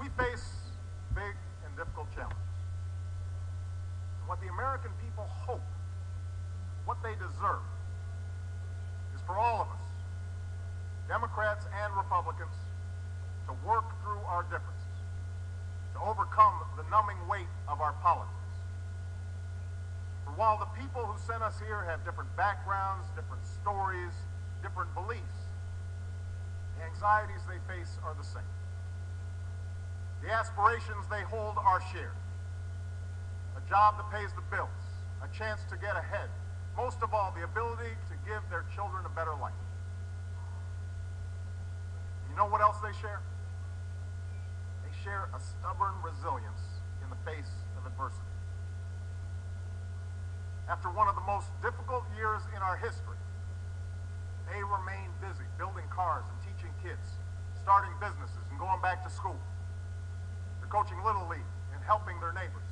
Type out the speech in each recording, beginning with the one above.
We face big and difficult challenges. What the American people hope, what they deserve, is for all of us, Democrats and Republicans, to work through our differences, to overcome the numbing weight of our politics. For while the people who sent us here have different backgrounds, different stories, different beliefs, the anxieties they face are the same. The aspirations they hold are shared. A job that pays the bills, a chance to get ahead, most of all, the ability to give their children a better life. You know what else they share? They share a stubborn resilience in the face of adversity. After one of the most difficult years in our history, they remain busy building cars and teaching kids, starting businesses and going back to school. They're coaching Little League and helping their neighbors.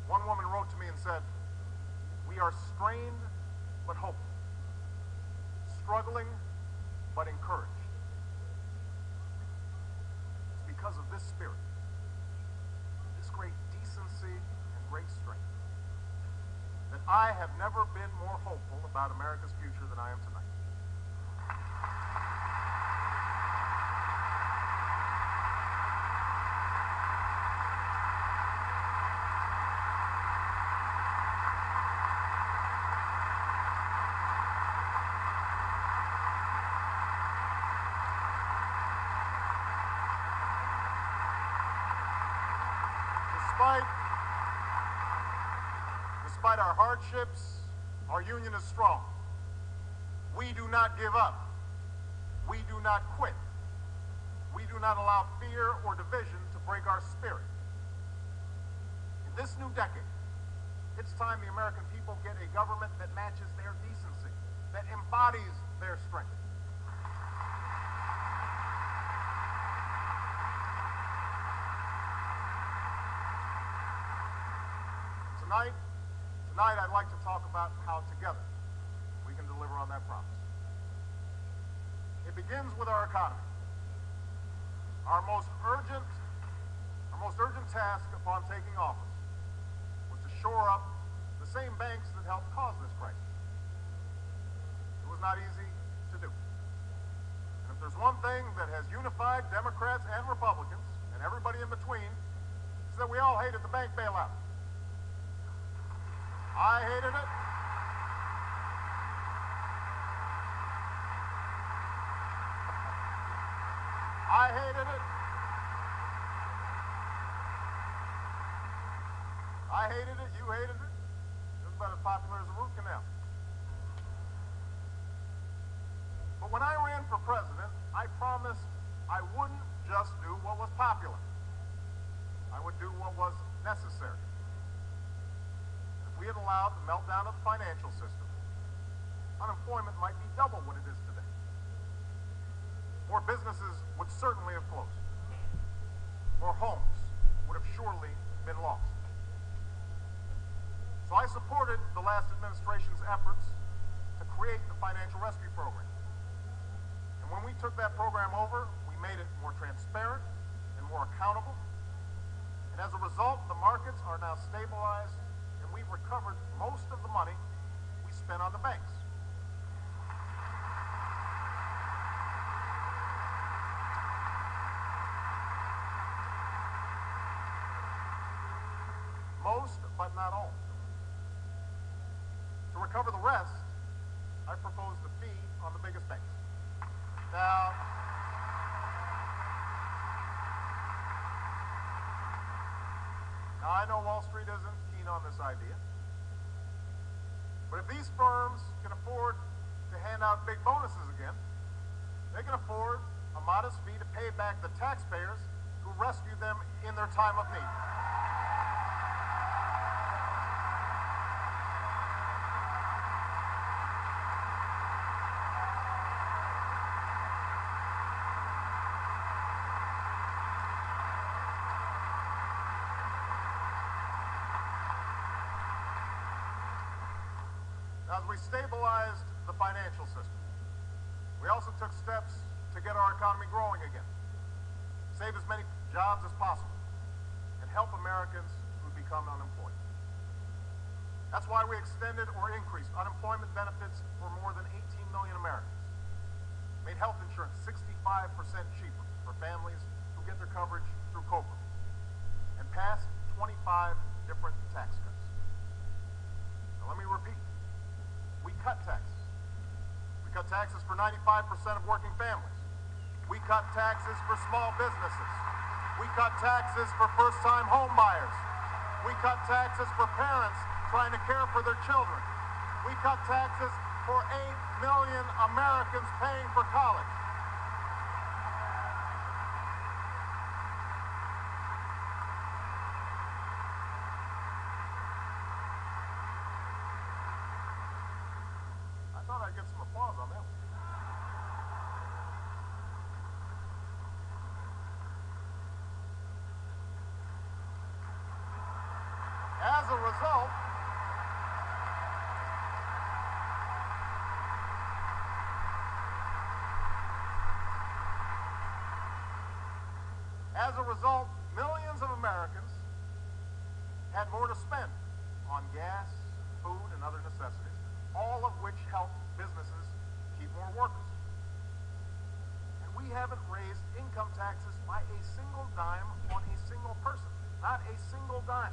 One woman wrote to me and said, "We are strained but hopeful, struggling but encouraged." It's because of this spirit, this great decency and great strength, that I have never been more hopeful about America's future than I am tonight. Despite our hardships, our union is strong. We do not give up. We do not quit. We do not allow fear or division to break our spirit. In this new decade, it's time the American people get a government that matches their decency, that embodies their strength. Tonight I'd like to talk about how together we can deliver on that promise. It begins with our economy. Our most urgent task upon taking office was to shore up the same banks that helped cause this crisis. It was not easy to do. And if there's one thing that has unified Democrats and Republicans and everybody in between, it's that we all hated the bank bailout. I hated it. I hated it. I hated it. You hated it. It was about as popular as a root canal. But when I ran for president, I promised I wouldn't just do what was popular. I would do what was necessary. We had allowed the meltdown of the financial system, unemployment might be double what it is today. More businesses would certainly have closed. More homes would have surely been lost. So I supported the last administration's efforts to create the Financial Rescue Program. And when we took that program over, we made it more transparent and more accountable. And as a result, the markets are now stabilized, and we've recovered most of the money we spent on the banks. Most, but not all. To recover the rest, I proposed a fee on the biggest banks. Now, I know Wall Street isn't keen on this idea, but if these firms can afford to hand out big bonuses again, they can afford a modest fee to pay back the taxpayers who rescued them in their time of need. As we stabilized the financial system, we also took steps to get our economy growing again. save as many jobs as possible, and help Americans who become unemployed. That's why we extended or increased unemployment benefits for more than 18 million Americans, made health insurance 65% cheaper for families who get their coverage through COBRA, and passed 25 different tax cuts. Now let me repeat, we cut taxes. We cut taxes for 95% of working families. We cut taxes for small businesses. We cut taxes for first-time home buyers. We cut taxes for parents trying to care for their children. We cut taxes for 8 million Americans paying for college. I thought I'd get some applause on that one. As a result, millions of Americans had more to spend on gas, food, and other necessities, all of which helped businesses keep more workers. And we haven't raised income taxes by a single dime on a single person. Not a single dime.